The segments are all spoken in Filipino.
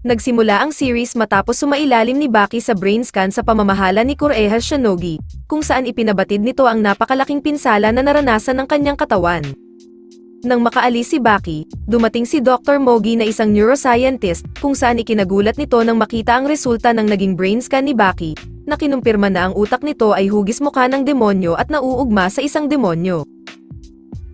Nagsimula ang series matapos sumailalim ni Baki sa brain scan sa pamamahala ni Kureha Shinogi, kung saan ipinabatid nito ang napakalaking pinsala na naranasan ng kanyang katawan. Nang makaalis si Baki, dumating si Dr. Mogi na isang neuroscientist, kung saan ikinagulat nito nang makita ang resulta ng naging brain scan ni Baki, na kinumpirma na ang utak nito ay hugis mukha ng demonyo at nauugma sa isang demonyo.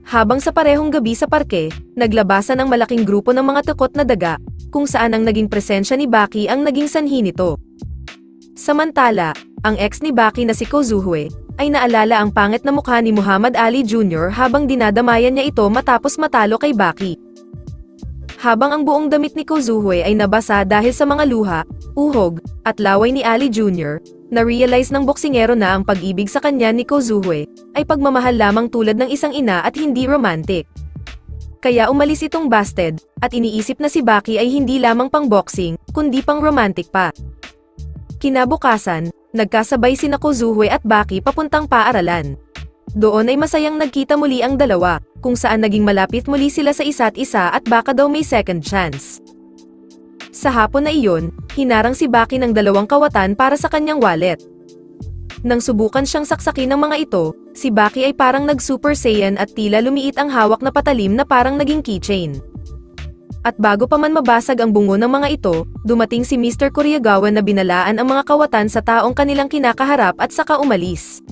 Habang sa parehong gabi sa parke, naglabasan ang malaking grupo ng mga takot na daga, kung saan ang naging presensya ni Baki ang naging sanhi nito. Samantala, ang ex ni Baki na si Kozuhue, ay naalala ang pangit na mukha ni Muhammad Ali Jr. habang dinadamayan niya ito matapos matalo kay Baki. Habang ang buong damit ni Kozuhue ay nabasa dahil sa mga luha, uhog, at laway ni Ali Jr., na-realize ng boksingero na ang pag-ibig sa kanya ni Kozuhue, ay pagmamahal lamang tulad ng isang ina at hindi romantic. Kaya umalis itong busted, at iniisip na si Baki ay hindi lamang pang boxing, kundi pang romantic pa. Kinabukasan, nagkasabay sina Kozuhue at Baki papuntang paaralan. Doon ay masayang nagkita muli ang dalawa, kung saan naging malapit muli sila sa isa't isa at baka daw may second chance. Sa hapon na iyon, hinarang si Baki ng dalawang kawatan para sa kanyang wallet. Nang subukan siyang saksakin ng mga ito, si Baki ay parang nag-Super Saiyan at tila lumiit ang hawak na patalim na parang naging keychain. At bago pa man mabasag ang bungo ng mga ito, dumating si Mr. Koreagawa na binalaan ang mga kawatan sa taong kanilang kinakaharap at saka umalis.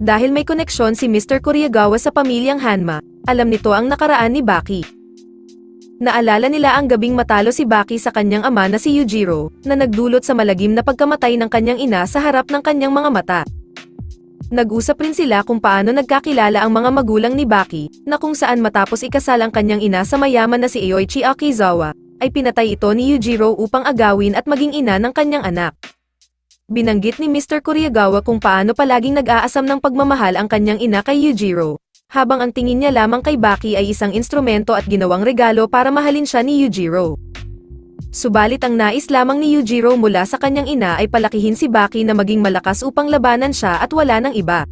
Dahil may koneksyon si Mr. Koreagawa sa pamilyang Hanma, alam nito ang nakaraan ni Baki. Naalala nila ang gabing matalo si Baki sa kanyang ama na si Yujiro, na nagdulot sa malagim na pagkamatay ng kanyang ina sa harap ng kanyang mga mata. Nag-usap rin sila kung paano nagkakilala ang mga magulang ni Baki, na kung saan matapos ikasal ang kanyang ina sa mayaman na si Aoichi Akizawa, ay pinatay ito ni Yujiro upang agawin at maging ina ng kanyang anak. Binanggit ni Mr. Koreagawa kung paano palaging nag-aasam ng pagmamahal ang kanyang ina kay Yujiro, habang ang tingin niya lamang kay Baki ay isang instrumento at ginawang regalo para mahalin siya ni Yujiro. Subalit ang nais lamang ni Yujiro mula sa kanyang ina ay palakihin si Baki na maging malakas upang labanan siya at wala ng iba.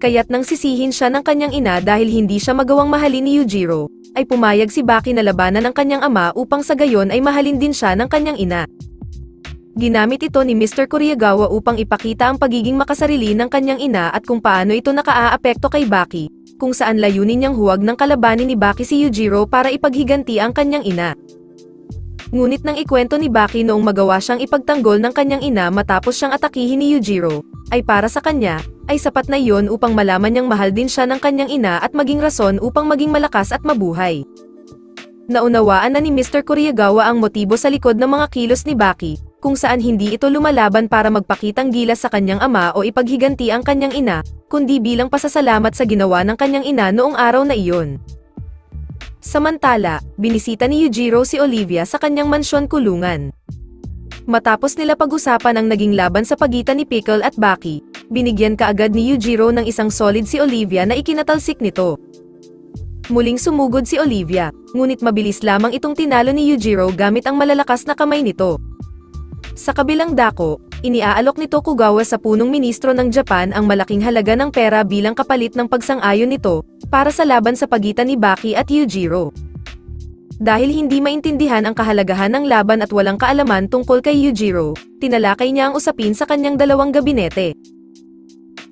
Kaya't nang sisihin siya ng kanyang ina dahil hindi siya magawang mahalin ni Yujiro, ay pumayag si Baki na labanan ng kanyang ama upang sa gayon ay mahalin din siya ng kanyang ina. Ginamit ito ni Mr. Koreagawa upang ipakita ang pagiging makasarili ng kanyang ina at kung paano ito nakaaapekto kay Baki, kung saan layunin niyang huwag ng kalabanin ni Baki si Yujiro para ipaghiganti ang kanyang ina. Ngunit nang ikwento ni Baki noong magawa siyang ipagtanggol ng kanyang ina matapos siyang atakihin ni Yujiro, ay para sa kanya, ay sapat na iyon upang malaman niyang mahal din siya ng kanyang ina at maging rason upang maging malakas at mabuhay. Naunawaan na ni Mr. Koreagawa ang motibo sa likod ng mga kilos ni Baki, kung saan hindi ito lumalaban para magpakitang gilas sa kanyang ama o ipaghiganti ang kanyang ina, kundi bilang pasasalamat sa ginawa ng kanyang ina noong araw na iyon. Samantala, binisita ni Yujiro si Olivia sa kanyang mansyon kulungan. Matapos nila pag-usapan ang naging laban sa pagitan ni Pickle at Baki, binigyan kaagad ni Yujiro ng isang solid si Olivia na ikinatalsik nito. Muling sumugod si Olivia, ngunit mabilis lamang itong tinalo ni Yujiro gamit ang malalakas na kamay nito. Sa kabilang dako, iniaalok ni Tokugawa sa punong ministro ng Japan ang malaking halaga ng pera bilang kapalit ng pagsang-ayon nito, para sa laban sa pagitan ni Baki at Yujiro. Dahil hindi maintindihan ang kahalagahan ng laban at walang kaalaman tungkol kay Yujiro, tinalakay niya ang usapin sa kanyang dalawang gabinete.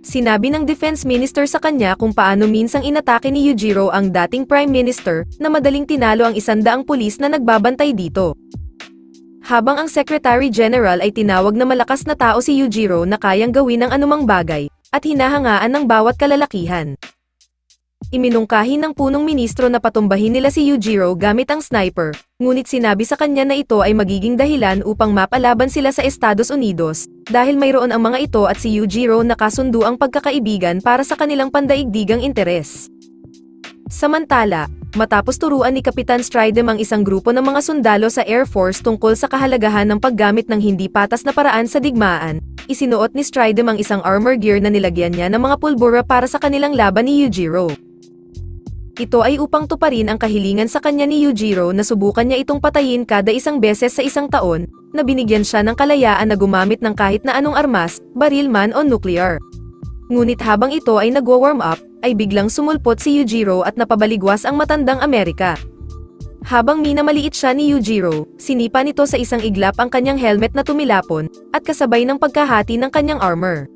Sinabi ng defense minister sa kanya kung paano minsang inatake ni Yujiro ang dating prime minister, na madaling tinalo ang 100 pulis na nagbabantay dito. Habang ang Secretary General ay tinawag na malakas na tao si Yujiro na kayang gawin ng anumang bagay, at hinahangaan ng bawat kalalakihan. Iminungkahi ng punong ministro na patumbahin nila si Yujiro gamit ang sniper, ngunit sinabi sa kanya na ito ay magiging dahilan upang mapalaban sila sa Estados Unidos, dahil mayroon ang mga ito at si Yujiro nakasundo ang pagkakaibigan para sa kanilang pandaigdigang interes. Samantala, matapos turuan ni Kapitan Stridem ang isang grupo ng mga sundalo sa Air Force tungkol sa kahalagahan ng paggamit ng hindi patas na paraan sa digmaan, isinuot ni Stridem ang isang armor gear na nilagyan niya ng mga pulbura para sa kanilang laban ni Yujiro. Ito ay upang tuparin ang kahilingan sa kanya ni Yujiro na subukan niya itong patayin kada isang beses sa isang taon, na binigyan siya ng kalayaan na gumamit ng kahit na anong armas, baril man o nuclear. Ngunit habang ito ay nagwa-warm up, ay biglang sumulpot si Yujiro at napabaligwas ang matandang Amerika. Habang minamaliit siya ni Yujiro, sinipa nito sa isang iglap ang kanyang helmet na tumilapon, at kasabay ng pagkahati ng kanyang armor.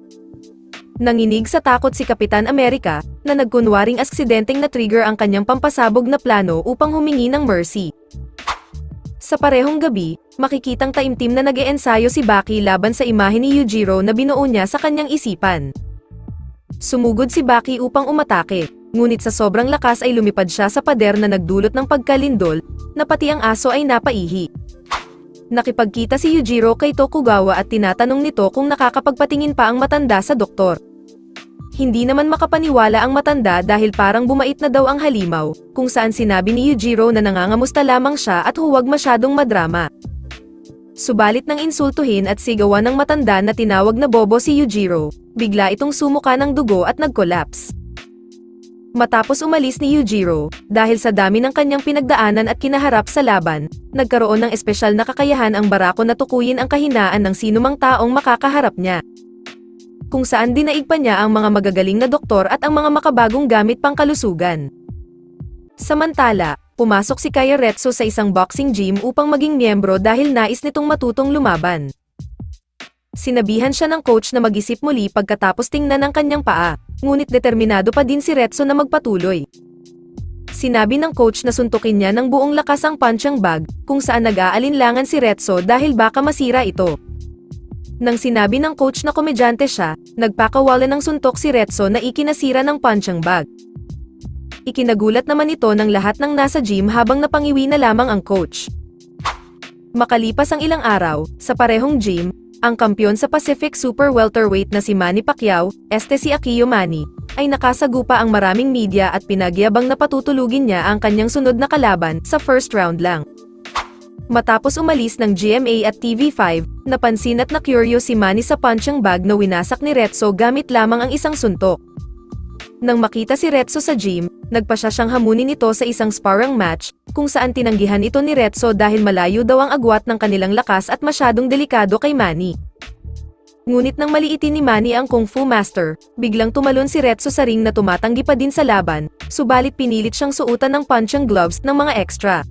Nanginig sa takot si Kapitan America, na nagkunwaring aksidenteng na-trigger ang kanyang pampasabog na plano upang humingi ng mercy. Sa parehong gabi, makikitang taimtim na nag-eensayo si Baki laban sa imahe ni Yujiro na binuo niya sa kanyang isipan. Sumugod si Baki upang umatake, ngunit sa sobrang lakas ay lumipad siya sa pader na nagdulot ng pagkalindol, na pati ang aso ay napaihi. Nakipagkita si Yujiro kay Tokugawa at tinatanong nito kung nakakapagpatingin pa ang matanda sa doktor. Hindi naman makapaniwala ang matanda dahil parang bumait na daw ang halimaw, kung saan sinabi ni Yujiro na nangangamusta lamang siya at huwag masyadong madrama. Subalit nang insultuhin at sigawan ng matanda na tinawag na bobo si Yujiro, bigla itong sumuka ng dugo at nag-collapse. Matapos umalis ni Yujiro, dahil sa dami ng kanyang pinagdaanan at kinaharap sa laban, nagkaroon ng espesyal na kakayahan ang Barako na tukuyin ang kahinaan ng sinumang taong makakaharap niya. Kung saan dinaig pa niya ang mga magagaling na doktor at ang mga makabagong gamit pangkalusugan. Samantala, pumasok si Kaya Retsu sa isang boxing gym upang maging miyembro dahil nais nitong matutong lumaban. Sinabihan siya ng coach na mag-isip muli pagkatapos tingnan ang kanyang paa, ngunit determinado pa din si Retsu na magpatuloy. Sinabi ng coach na suntukin niya ng buong lakas ang punching bag, kung saan nag-aalinlangan si Retsu dahil baka masira ito. Nang sinabi ng coach na komedyante siya, nagpakawalan ng suntok si Retsu na ikinasira ng punching bag. Ikinagulat naman ito ng lahat ng nasa gym habang napangiwi na lamang ang coach. Makalipas ang ilang araw, sa parehong gym, ang kampyon sa Pacific Super Welterweight na si Manny Pacquiao, si Akio Manny, ay nakasagupa ang maraming media at pinagyabang na patutulugin niya ang kanyang sunod na kalaban sa first round lang. Matapos umalis ng GMA at TV5, napansin at na-curious si Manny sa punching bag na winasak ni Retsu gamit lamang ang isang suntok. Nang makita si Retsu sa gym, nagpa siyang hamunin ito sa isang sparring match, kung saan tinanggihan ito ni Retsu dahil malayo daw ang agwat ng kanilang lakas at masyadong delikado kay Manny. Ngunit nang maliitin ni Manny ang Kung Fu Master, biglang tumalon si Retsu sa ring na tumatanggi pa din sa laban, subalit pinilit siyang suotan ng punching gloves ng mga extra.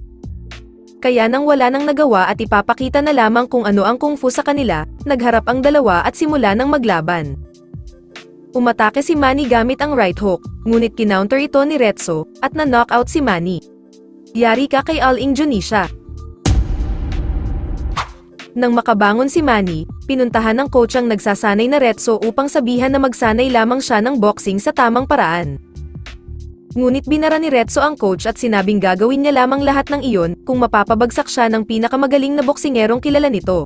Kaya nang wala nang nagawa at ipapakita na lamang kung ano ang kung fu sa kanila, nagharap ang dalawa at simula nang maglaban. Umatake si Manny gamit ang right hook, ngunit kinounter ito ni Retsu, at na-knockout si Manny. Yari ka kay All Indonesia. Nang makabangon si Manny, pinuntahan ng coach ang nagsasanay na Retsu upang sabihan na magsanay lamang siya ng boxing sa tamang paraan. Ngunit binara ni Retsu ang coach at sinabing gagawin niya lamang lahat ng iyon kung mapapabagsak siya ng pinakamagaling na boksingerong kilala nito.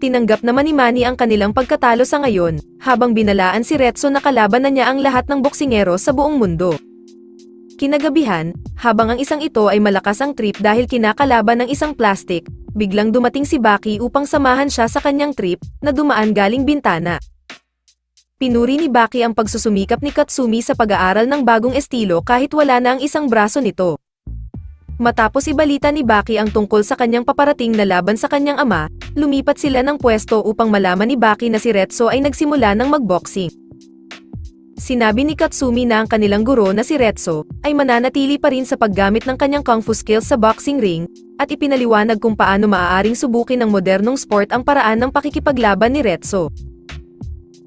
Tinanggap naman ni Manny ang kanilang pagkatalo sa ngayon, habang binalaan si Retsu na kalaban na niya ang lahat ng boksingero sa buong mundo. Kinagabihan, habang ang isang ito ay malakas ang trip dahil kinakalaban ng isang plastic, biglang dumating si Baki upang samahan siya sa kanyang trip, na dumaan galing bintana. Pinuri ni Baki ang pagsusumikap ni Katsumi sa pag-aaral ng bagong estilo kahit wala na ang isang braso nito. Matapos ibalita ni Baki ang tungkol sa kanyang paparating na laban sa kanyang ama, lumipat sila ng pwesto upang malaman ni Baki na si Retsu ay nagsimula ng magboxing. Sinabi ni Katsumi na ang kanilang guro na si Retsu ay mananatili pa rin sa paggamit ng kanyang kung fu skills sa boxing ring, at ipinaliwanag kung paano maaaring subukin ng modernong sport ang paraan ng pakikipaglaban ni Retsu.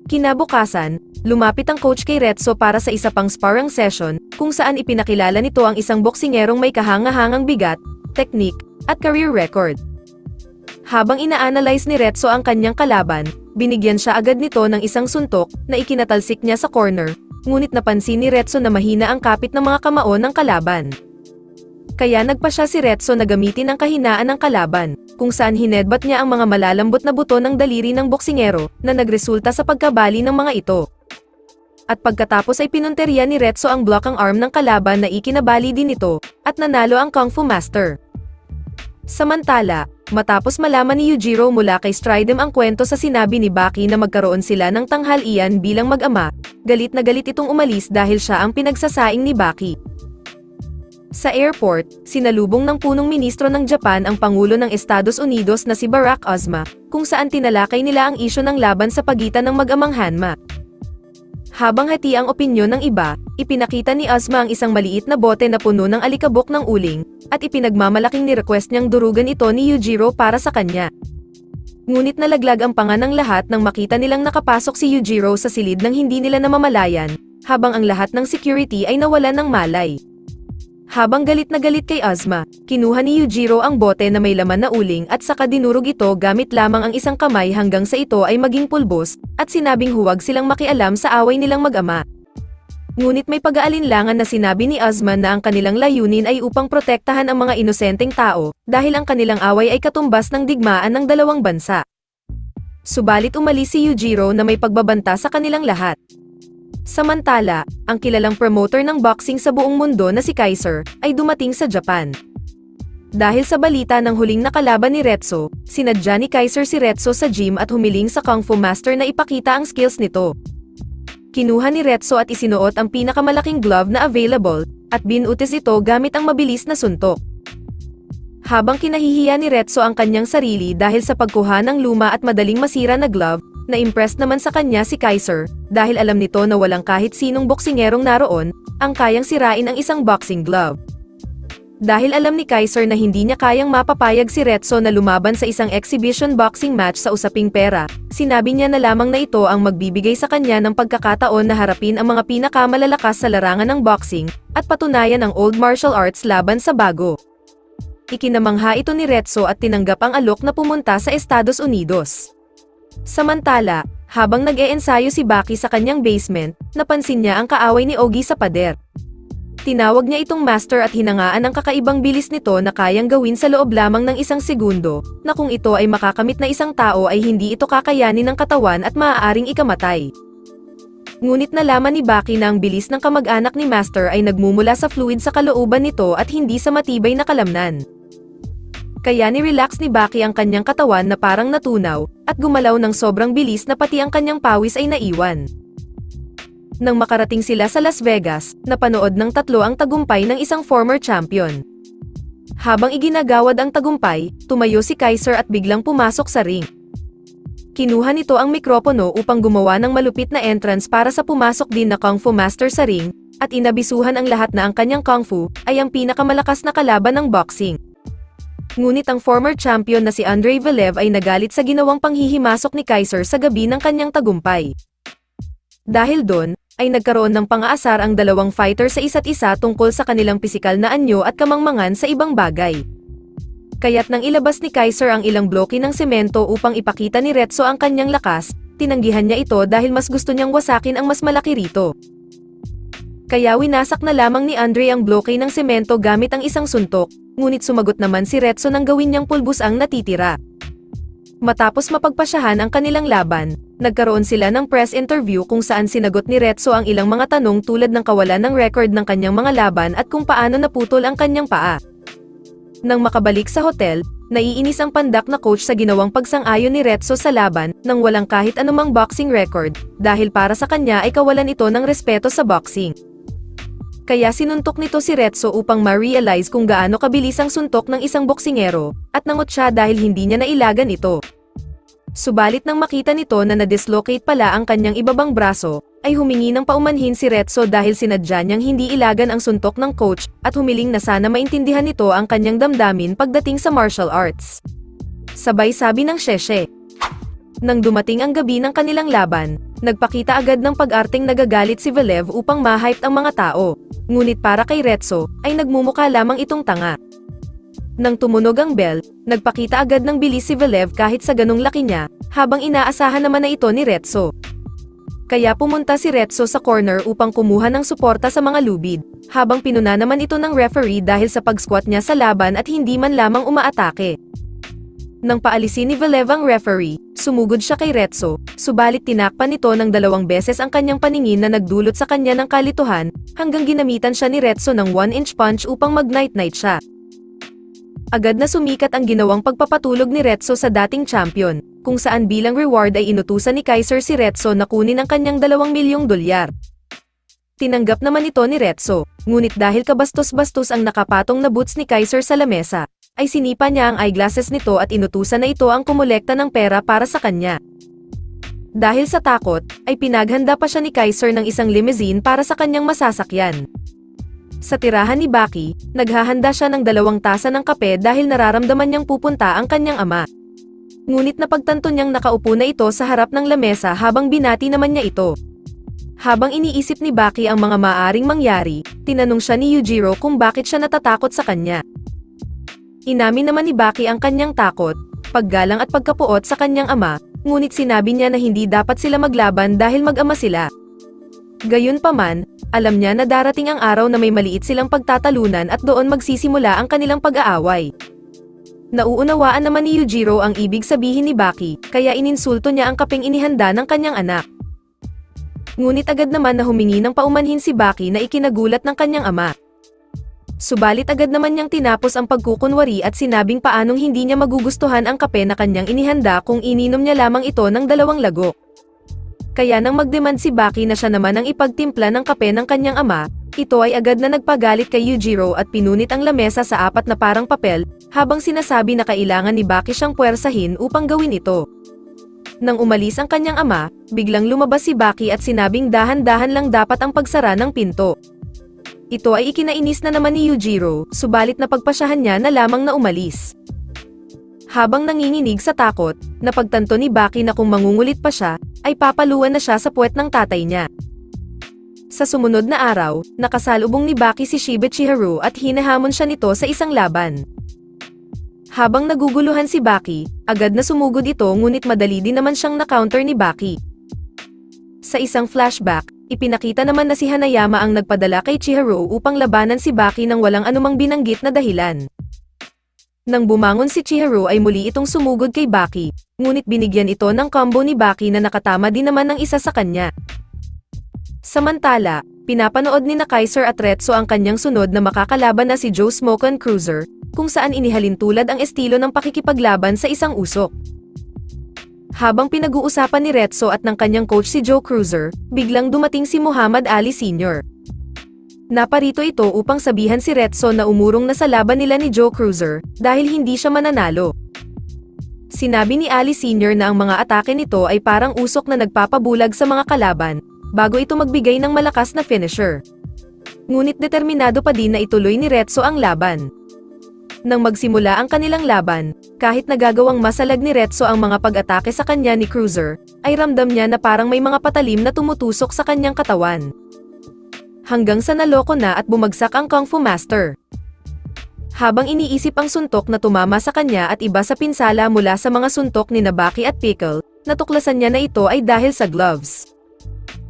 Kinabukasan, lumapit ang coach kay Retsu para sa isa pang sparring session, kung saan ipinakilala nito ang isang boksingerong may kahangahangang bigat, teknik, at career record. Habang ina-analyze ni Retsu ang kanyang kalaban, binigyan siya agad nito ng isang suntok na ikinatalsik niya sa corner, ngunit napansin ni Retsu na mahina ang kapit ng mga kamao ng kalaban. Kaya nagpa siya si Retsu na gamitin ang kahinaan ng kalaban, kung saan hinedbat niya ang mga malalambot na buto ng daliri ng boksingero, na nagresulta sa pagkabali ng mga ito. At pagkatapos ay pinunteriya ni Retsu ang blockang arm ng kalaban na ikinabali din ito, at nanalo ang Kung Fu Master. Samantala, matapos malaman ni Yujiro mula kay Stridem ang kwento sa sinabi ni Baki na magkaroon sila ng tanghalian bilang mag-ama, galit na galit itong umalis dahil siya ang pinagsasaing ni Baki. Sa airport, sinalubong ng punong ministro ng Japan ang Pangulo ng Estados Unidos na si Barack Obama, kung saan tinalakay nila ang isyu ng laban sa pagitan ng mag-amang Hanma. Habang hati ang opinyon ng iba, ipinakita ni Ozma ang isang maliit na bote na puno ng alikabok ng uling, at ipinagmamalaking ni-request niyang durugan ito ni Yujiro para sa kanya. Ngunit nalaglag ang panga ng lahat nang makita nilang nakapasok si Yujiro sa silid nang hindi nila namamalayan, habang ang lahat ng security ay nawalan ng malay. Habang galit na galit kay Ozma, kinuha ni Yujiro ang bote na may laman na uling at saka dinurog ito gamit lamang ang isang kamay hanggang sa ito ay maging pulbos, at sinabing huwag silang makialam sa away nilang mag-ama. Ngunit may pag-aalinlangan na sinabi ni Ozma na ang kanilang layunin ay upang protektahan ang mga inosenteng tao, dahil ang kanilang away ay katumbas ng digmaan ng dalawang bansa. Subalit umalis si Yujiro na may pagbabanta sa kanilang lahat. Samantala, ang kilalang promoter ng boxing sa buong mundo na si Kaiser, ay dumating sa Japan. Dahil sa balita ng huling nakalaban ni Retso, sinadya ni Kaiser si Retso sa gym at humiling sa Kung Fu Master na ipakita ang skills nito. Kinuha ni Retso at isinuot ang pinakamalaking glove na available, at binutis ito gamit ang mabilis na suntok. Habang kinahihiya ni Retso ang kanyang sarili dahil sa pagkuha ng luma at madaling masira na glove, na-impress naman sa kanya si Kaiser, dahil alam nito na walang kahit sinong boksingerong naroon, ang kayang sirain ang isang boxing glove. Dahil alam ni Kaiser na hindi niya kayang mapapayag si Retso na lumaban sa isang exhibition boxing match sa usaping pera, sinabi niya na lamang na ito ang magbibigay sa kanya ng pagkakataon na harapin ang mga pinakamalalakas sa larangan ng boxing, at patunayan ang old martial arts laban sa bago. Ikinamangha ito ni Retso at tinanggap ang alok na pumunta sa Estados Unidos. Samantala, habang nag-eensayo si Baki sa kanyang basement, napansin niya ang kaaway ni Ogi sa pader. Tinawag niya itong master at hinangaan ang kakaibang bilis nito na kayang gawin sa loob lamang ng isang segundo, na kung ito ay makakamit na isang tao ay hindi ito kakayanin ng katawan at maaaring ikamatay. Ngunit nalaman ni Baki na ang bilis ng kamag-anak ni Master ay nagmumula sa fluid sa kalooban nito at hindi sa matibay na kalamnan. Kaya ni-relax ni Baki ang kanyang katawan na parang natunaw, at gumalaw ng sobrang bilis na pati ang kanyang pawis ay naiwan. Nang makarating sila sa Las Vegas, napanood ng tatlo ang tagumpay ng isang former champion. Habang iginagawad ang tagumpay, tumayo si Kaiser at biglang pumasok sa ring. Kinuha nito ang mikropono upang gumawa ng malupit na entrance para sa pumasok din na Kung Fu Master sa ring, at inabisuhan ang lahat na ang kanyang Kung Fu ay ang pinakamalakas na kalaban ng boxing. Ngunit ang former champion na si Andrei Velev ay nagalit sa ginawang panghihimasok ni Kaiser sa gabi ng kanyang tagumpay. Dahil doon, ay nagkaroon ng pang-aasar ang dalawang fighter sa isa't isa tungkol sa kanilang pisikal na anyo at kamangmangan sa ibang bagay. Kaya't nang ilabas ni Kaiser ang ilang bloke ng semento upang ipakita ni Retso ang kanyang lakas, tinanggihan niya ito dahil mas gusto niyang wasakin ang mas malaki rito. Kaya winasak na lamang ni Andre ang bloke ng semento gamit ang isang suntok, ngunit sumagot naman si Retso nang gawin niyang pulbos ang natitira. Matapos mapagpasyahan ang kanilang laban, nagkaroon sila ng press interview kung saan sinagot ni Retso ang ilang mga tanong tulad ng kawalan ng record ng kanyang mga laban at kung paano naputol ang kanyang paa. Nang makabalik sa hotel, naiinis ang pandak na coach sa ginawang pagsang-ayon ni Retso sa laban nang walang kahit anumang boxing record, dahil para sa kanya ay kawalan ito ng respeto sa boxing. Kaya sinuntok nito si Retso upang ma-realize kung gaano kabilis ang suntok ng isang boksingero, at nangot siya dahil hindi niya nailagan ito. Subalit nang makita nito na na-dislocate pala ang kanyang ibabang braso, ay humingi ng paumanhin si Retso dahil sinadya niyang hindi ilagan ang suntok ng coach, at humiling na sana maintindihan nito ang kanyang damdamin pagdating sa martial arts. Sabay sabi ng Sheshe. Nang dumating ang gabi ng kanilang laban, nagpakita agad ng pag-arteng nagagalit si Velev upang ma-hype ang mga tao, ngunit para kay Retso, ay nagmumukha lamang itong tanga. Nang tumunog ang bell, nagpakita agad ng bilis si Velev kahit sa ganong laki niya, habang inaasahan naman na ito ni Retso. Kaya pumunta si Retso sa corner upang kumuha ng suporta sa mga lubid, habang pinuna naman ito ng referee dahil sa pag-squat niya sa laban at hindi man lamang umaatake. Nang paalisin ni Velev ang referee, sumugod siya kay Retso, subalit tinakpan nito ng 2 beses ang kanyang paningin na nagdulot sa kanya ng kalituhan, hanggang ginamitan siya ni Retso ng 1-inch punch upang mag-night-night siya. Agad na sumikat ang ginawang pagpapatulog ni Retso sa dating champion, kung saan bilang reward ay inutusan ni Kaiser si Retso na kunin ang kanyang $2 milyong. Tinanggap naman ito ni Retso, ngunit dahil kabastos-bastos ang nakapatong na boots ni Kaiser sa lamesa, ay sinipa niya ang eyeglasses nito at inutusan na ito ang kumolekta ng pera para sa kanya. Dahil sa takot, ay pinaghanda pa siya ni Kaiser ng isang limousine para sa kanyang masasakyan. Sa tirahan ni Baki, naghahanda siya ng 2 tasa ng kape dahil nararamdaman niyang pupunta ang kanyang ama. Ngunit napagtanto niyang nakaupo na ito sa harap ng lamesa habang binati naman niya ito. Habang iniisip ni Baki ang mga maaaring mangyari, tinanong siya ni Yujiro kung bakit siya natatakot sa kanya. Inamin naman ni Baki ang kanyang takot, paggalang at pagkapuot sa kanyang ama, ngunit sinabi niya na hindi dapat sila maglaban dahil mag-ama sila. Gayunpaman, alam niya na darating ang araw na may maliit silang pagtatalunan at doon magsisimula ang kanilang pag-aaway. Nauunawaan naman ni Yujiro ang ibig sabihin ni Baki, kaya ininsulto niya ang kapeng inihanda ng kanyang anak. Ngunit agad naman na humingi ng paumanhin si Baki na ikinagulat ng kanyang ama. Subalit agad naman niyang tinapos ang pagkukunwari at sinabing paanong hindi niya magugustuhan ang kape na kanyang inihanda kung ininom niya lamang ito ng 2 lagok. Kaya nang magdemand si Baki na siya naman ang ipagtimpla ng kape ng kanyang ama, ito ay agad na nagpagalit kay Yujiro at pinunit ang lamesa sa 4 na parang papel, habang sinasabi na kailangan ni Baki siyang puwersahin upang gawin ito. Nang umalis ang kanyang ama, biglang lumabas si Baki at sinabing dahan-dahan lang dapat ang pagsara ng pinto. Ito ay ikinainis na naman ni Yujiro, subalit napagpasyahan niya na lamang na umalis. Habang nanginginig sa takot, napagtanto ni Baki na kung mangungulit pa siya, ay papaluan na siya sa puwet ng tatay niya. Sa sumunod na araw, nakasalubong ni Baki si Shiba Chihiro at hinahamon siya nito sa isang laban. Habang naguguluhan si Baki, agad na sumugod ito ngunit madali din naman siyang na-counter ni Baki. Sa isang flashback, ipinakita naman na si Hanayama ang nagpadala kay Chihiro upang labanan si Baki nang walang anumang binanggit na dahilan. Nang bumangon si Chihiro ay muli itong sumugod kay Baki, ngunit binigyan ito ng combo ni Baki na nakatama din naman ng isa sa kanya. Samantala, pinapanood ni na Kaiser at Retso ang kanyang sunod na makakalaban na si Joe Smoke Cruiser, kung saan inihalin tulad ang estilo ng pakikipaglaban sa isang usok. Habang pinag-uusapan ni Retso at ng kanyang coach si Joe Cruiser, biglang dumating si Muhammad Ali Sr. Naparito ito upang sabihan si Retso na umurong na sa laban nila ni Joe Cruiser, dahil hindi siya mananalo. Sinabi ni Ali Sr. na ang mga atake nito ay parang usok na nagpapabulag sa mga kalaban, bago ito magbigay ng malakas na finisher. Ngunit determinado pa din na ituloy ni Retso ang laban. Nang magsimula ang kanilang laban, kahit nagagawang masalag ni Retso ang mga pag-atake sa kanya ni Cruiser, ay ramdam niya na parang may mga patalim na tumutusok sa kanyang katawan. Hanggang sa naloko na at bumagsak ang Kung Fu Master. Habang iniisip ang suntok na tumama sa kanya at iba sa pinsala mula sa mga suntok ni Baki at Pickle, natuklasan niya na ito ay dahil sa gloves.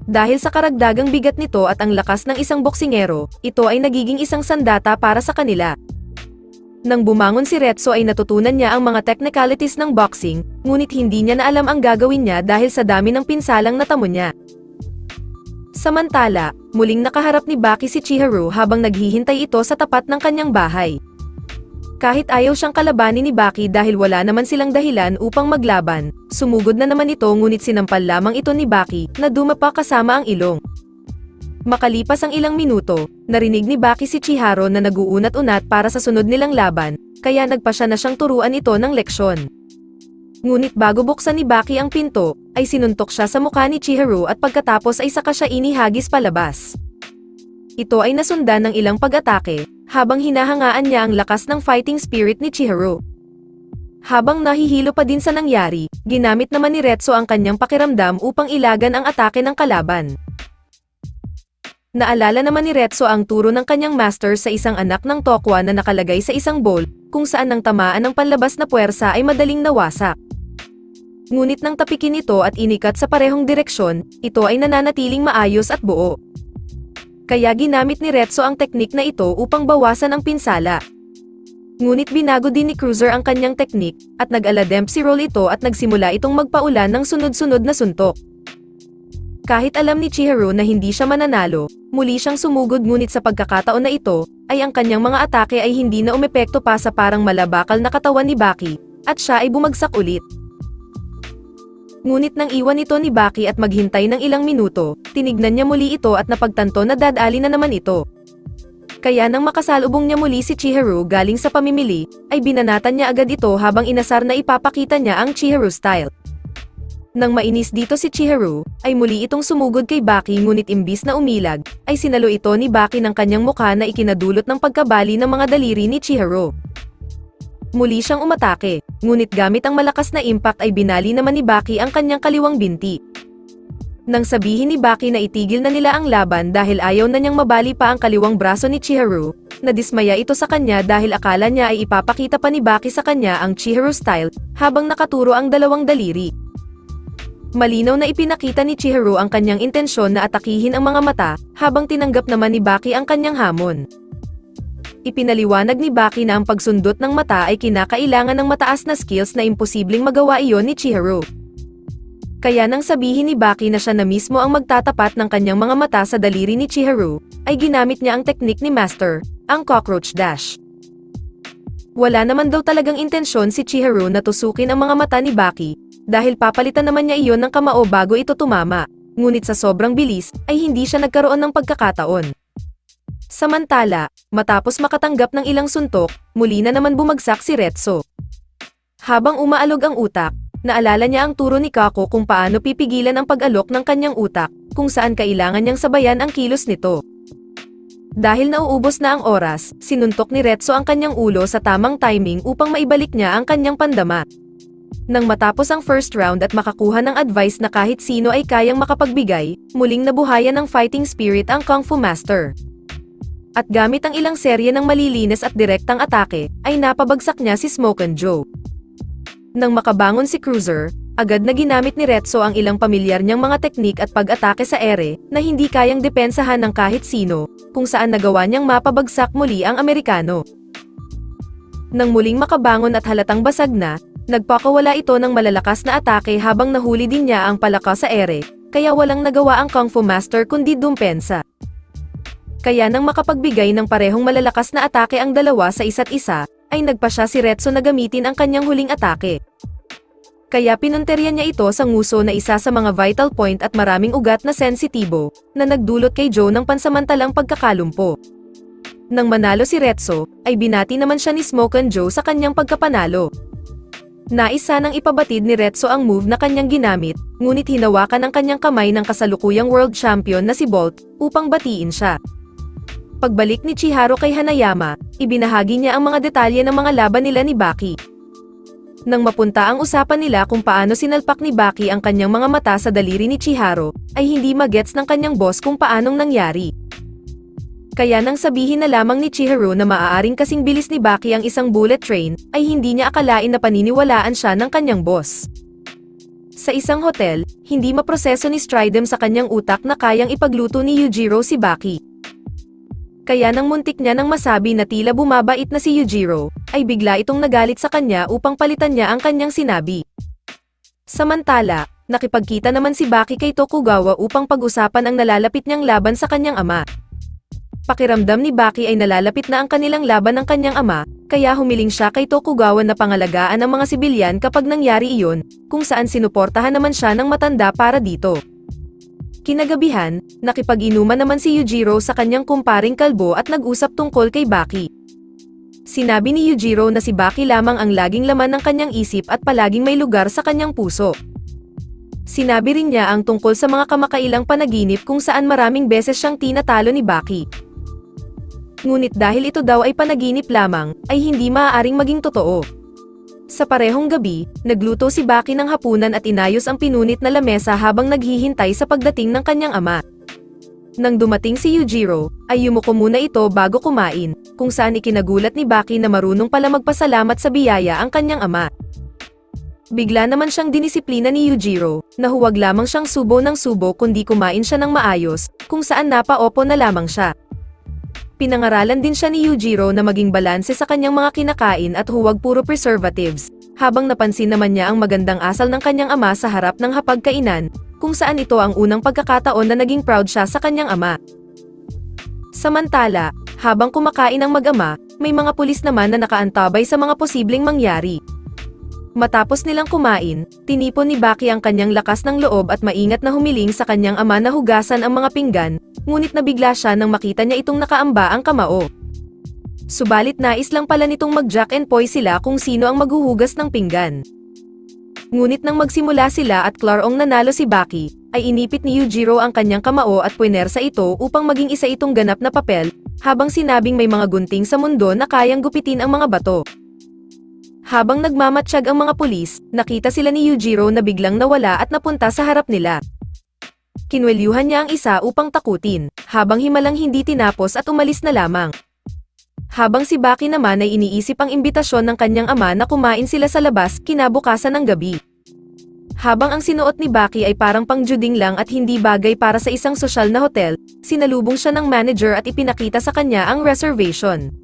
Dahil sa karagdagang bigat nito at ang lakas ng isang boksingero, ito ay nagiging isang sandata para sa kanila. Nang bumangon si Retso ay natutunan niya ang mga technicalities ng boxing, ngunit hindi niya na alam ang gagawin niya dahil sa dami ng pinsalang natamo niya. Samantala, muling nakaharap ni Baki si Chihiro habang naghihintay ito sa tapat ng kanyang bahay. Kahit ayaw siyang kalabanin ni Baki dahil wala naman silang dahilan upang maglaban, sumugod na naman ito ngunit sinampal lamang ito ni Baki na dumapa kasama ang ilong. Makalipas ang ilang minuto, narinig ni Baki si Chihiro na nag-uunat-unat para sa sunod nilang laban, kaya nagpasya na siyang turuan ito ng leksyon. Ngunit bago buksan ni Baki ang pinto, ay sinuntok siya sa mukha ni Chihiro at pagkatapos ay saka siya inihagis palabas. Ito ay nasundan ng ilang pag-atake, habang hinahangaan niya ang lakas ng fighting spirit ni Chihiro. Habang nahihilo pa din sa nangyari, ginamit naman ni Retso ang kanyang pakiramdam upang ilagan ang atake ng kalaban. Naalala naman ni Retso ang turo ng kanyang master sa isang anak ng tokwa na nakalagay sa isang bowl, kung saan nang tamaan ng panlabas na puwersa ay madaling nawasak. Ngunit nang tapikin ito at inikat sa parehong direksyon, ito ay nananatiling maayos at buo. Kaya ginamit ni Retso ang teknik na ito upang bawasan ang pinsala. Ngunit binago din ni Cruiser ang kanyang teknik, at nag-ala Dempsey roll ito at nagsimula itong magpaulan ng sunod-sunod na suntok. Kahit alam ni Chihiro na hindi siya mananalo, muli siyang sumugod ngunit sa pagkakataon na ito, ay ang kanyang mga atake ay hindi na umepekto pa sa parang malabakal na katawan ni Baki, at siya ay bumagsak ulit. Ngunit nang iwan ito ni Baki at maghintay ng ilang minuto, tinignan niya muli ito at napagtanto na dadali na naman ito. Kaya nang makasalubong niya muli si Chihiro galing sa pamimili, ay binanatan niya agad ito habang inasar na ipapakita niya ang Chihiro style. Nang mainis dito si Chihiro, ay muli itong sumugod kay Baki ngunit imbis na umilag, ay sinalo ito ni Baki ng kanyang mukha na ikinadulot ng pagkabali ng mga daliri ni Chihiro. Muli siyang umatake, ngunit gamit ang malakas na impact ay binali naman ni Baki ang kanyang kaliwang binti. Nang sabihin ni Baki na itigil na nila ang laban dahil ayaw na niyang mabali pa ang kaliwang braso ni Chihiro, nadismaya ito sa kanya dahil akala niya ay ipapakita pa ni Baki sa kanya ang Chihiro style, habang nakaturo ang dalawang daliri. Malinaw na ipinakita ni Chihiro ang kanyang intensyon na atakihin ang mga mata, habang tinanggap naman ni Baki ang kanyang hamon. Ipinaliwanag ni Baki na ang pagsundot ng mata ay kinakailangan ng mataas na skills na imposibleng magawa iyon ni Chihiro. Kaya nang sabihin ni Baki na siya na mismo ang magtatapat ng kanyang mga mata sa daliri ni Chihiro, ay ginamit niya ang teknik ni Master, ang Cockroach Dash. Wala naman daw talagang intensyon si Chihiro na tusukin ang mga mata ni Baki, dahil papalitan naman niya iyon ng kamao bago ito tumama, ngunit sa sobrang bilis, ay hindi siya nagkaroon ng pagkakataon. Samantala, matapos makatanggap ng ilang suntok, muli na naman bumagsak si Retso. Habang umaalog ang utak, naalala niya ang turo ni Kako kung paano pipigilan ang pag-alok ng kanyang utak, kung saan kailangan niyang sabayan ang kilos nito. Dahil nauubos na ang oras, sinuntok ni Retso ang kanyang ulo sa tamang timing upang maibalik niya ang kanyang pandama. Nang matapos ang first round at makakuha ng advice na kahit sino ay kayang makapagbigay, muling nabuhayan ng fighting spirit ang Kung Fu Master. At gamit ang ilang serye ng malilinis at direktang atake, ay napabagsak niya si Smokin' Joe. Nang makabangon si Cruiser, agad na ginamit ni Retso ang ilang pamilyar niyang mga teknik at pag-atake sa ere, na hindi kayang depensahan ng kahit sino, kung saan nagawa niyang mapabagsak muli ang Amerikano. Nang muling makabangon at halatang basag na, nagpakawala ito ng malalakas na atake habang nahuli din niya ang palaka sa ere, kaya walang nagawa ang Kung Fu Master kundi dumpensa. Kaya nang makapagbigay ng parehong malalakas na atake ang dalawa sa isa't isa, ay nagpa siya si Retso na gamitin ang kanyang huling atake. Kaya pinunterya niya ito sa nguso na isa sa mga vital point at maraming ugat na sensitibo, na nagdulot kay Joe ng pansamantalang pagkakalumpo. Nang manalo si Retso, ay binati naman siya ni Smokin' Joe sa kanyang pagkapanalo. Nais sanang ipabatid ni Retso ang move na kanyang ginamit, ngunit hinawakan ang kanyang kamay ng kasalukuyang world champion na si Bolt, upang batiin siya. Pagbalik ni Chihiro kay Hanayama, ibinahagi niya ang mga detalye ng mga laban nila ni Baki. Nang mapunta ang usapan nila kung paano sinalpak ni Baki ang kanyang mga mata sa daliri ni Chihiro, ay hindi magets ng kanyang boss kung paanong nangyari. Kaya nang sabihin na lamang ni Chihiro na maaaring kasing bilis ni Baki ang isang bullet train, ay hindi niya akalain na paniniwalaan siya ng kanyang boss. Sa isang hotel, hindi maproseso ni Stridem sa kanyang utak na kayang ipagluto ni Yujiro si Baki. Kaya nang muntik niya nang masabi na tila bumabait na si Yujiro, ay bigla itong nagalit sa kanya upang palitan niya ang kanyang sinabi. Samantala, nakipagkita naman si Baki kay Tokugawa upang pag-usapan ang nalalapit niyang laban sa kanyang ama. Pakiramdam ni Baki ay nalalapit na ang kanilang laban ng kanyang ama, kaya humiling siya kay Tokugawa na pangalagaan ang mga sibilyan kapag nangyari iyon, kung saan sinuportahan naman siya ng matanda para dito. Kinagabihan, nakipag-inuman naman si Yujiro sa kanyang kumparing kalbo at nag-usap tungkol kay Baki. Sinabi ni Yujiro na si Baki lamang ang laging laman ng kanyang isip at palaging may lugar sa kanyang puso. Sinabi rin niya ang tungkol sa mga kamakailang panaginip kung saan maraming beses siyang tinatalo ni Baki. Ngunit dahil ito daw ay panaginip lamang, ay hindi maaaring maging totoo. Sa parehong gabi, nagluto si Baki ng hapunan at inayos ang pinunit na lamesa habang naghihintay sa pagdating ng kanyang ama. Nang dumating si Yujiro, ay yumuko muna ito bago kumain, kung saan ikinagulat ni Baki na marunong pala magpasalamat sa biyaya ang kanyang ama. Bigla naman siyang dinisiplina ni Yujiro, na huwag lamang siyang subo ng subo kundi kumain siya ng maayos, kung saan napa-opo na lamang siya. Pinangaralan din siya ni Yujiro na maging balanse sa kanyang mga kinakain at huwag puro preservatives, habang napansin naman niya ang magandang asal ng kanyang ama sa harap ng hapagkainan, kung saan ito ang unang pagkakataon na naging proud siya sa kanyang ama. Samantala, habang kumakain ang mag-ama, may mga pulis naman na nakaantabay sa mga posibleng mangyari. Matapos nilang kumain, tinipon ni Baki ang kanyang lakas ng loob at maingat na humiling sa kanyang ama na hugasan ang mga pinggan, ngunit nabigla siya nang makita niya itong nakaamba ang kamao. Subalit nais lang pala nitong mag-jack and poy sila kung sino ang maghuhugas ng pinggan. Ngunit nang magsimula sila at klarong nanalo si Baki, ay inipit ni Yujiro ang kanyang kamao at puwersa ito upang maging isa itong ganap na papel, habang sinabing may mga gunting sa mundo na kayang gupitin ang mga bato. Habang nagmamatsyag ang mga pulis, nakita sila ni Yujiro na biglang nawala at napunta sa harap nila. Kinwelyuhan niya ang isa upang takutin, habang himalang hindi tinapos at umalis na lamang. Habang si Baki naman ay iniisip ang imbitasyon ng kanyang ama na kumain sila sa labas kinabukasan ng gabi. Habang ang sinuot ni Baki ay parang pangjuding lang at hindi bagay para sa isang sosyal na hotel, sinalubong siya ng manager at ipinakita sa kanya ang reservation.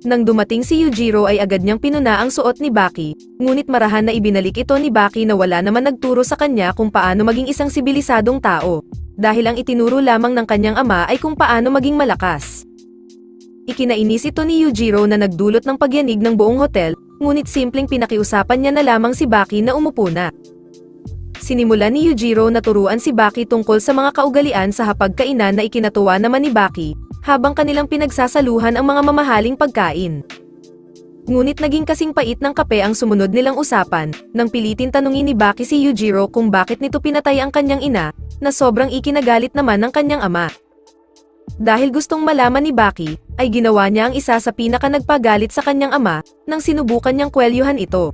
Nang dumating si Yujiro ay agad niyang pinuna ang suot ni Baki, ngunit marahan na ibinalik ito ni Baki na wala naman nagturo sa kanya kung paano maging isang sibilisadong tao, dahil ang itinuro lamang ng kanyang ama ay kung paano maging malakas. Ikinainis ito ni Yujiro na nagdulot ng pagyanig ng buong hotel, ngunit simpleng pinakiusapan niya na lamang si Baki na umupo na. Sinimula ni Yujiro na turuan si Baki tungkol sa mga kaugalian sa hapagkainan na ikinatuwa naman ni Baki, habang kanilang pinagsasaluhan ang mga mamahaling pagkain. Ngunit naging kasing pait ng kape ang sumunod nilang usapan, nang pilitin tanungin ni Baki si Yujiro kung bakit nito pinatay ang kanyang ina, na sobrang ikinagalit naman ng kanyang ama. Dahil gustong malaman ni Baki, ay ginawa niya ang isa sa pinaka-nagpagalit sa kanyang ama, nang sinubukan niyang kwelyuhan ito.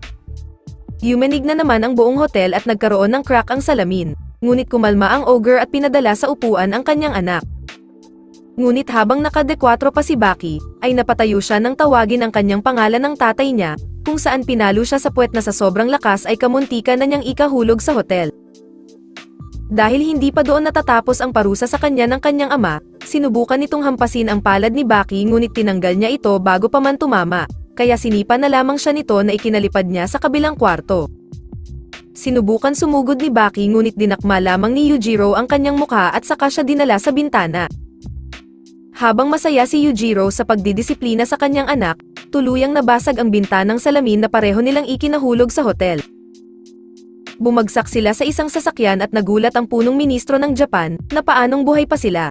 Yumanig na naman ang buong hotel at nagkaroon ng crack ang salamin, ngunit kumalma ang ogre at pinadala sa upuan ang kanyang anak. Ngunit habang nakadekwatro pa si Baki, ay napatayo siya nang tawagin ang kanyang pangalan ng tatay niya, kung saan pinalo siya sa puwet na sa sobrang lakas ay kamuntikan na niyang ikahulog sa hotel. Dahil hindi pa doon natatapos ang parusa sa kanya ng kanyang ama, sinubukan nitong hampasin ang palad ni Baki ngunit tinanggal niya ito bago pa man tumama, kaya sinipa na lamang siya nito na ikinalipad niya sa kabilang kwarto. Sinubukan sumugod ni Baki ngunit dinakma lamang ni Yujiro ang kanyang mukha at saka siya dinala sa bintana. Habang masaya si Yujiro sa pagdidisiplina sa kanyang anak, tuluyang nabasag ang bintanang salamin na pareho nilang ikinahulog sa hotel. Bumagsak sila sa isang sasakyan at nagulat ang punong ministro ng Japan na paanong buhay pa sila.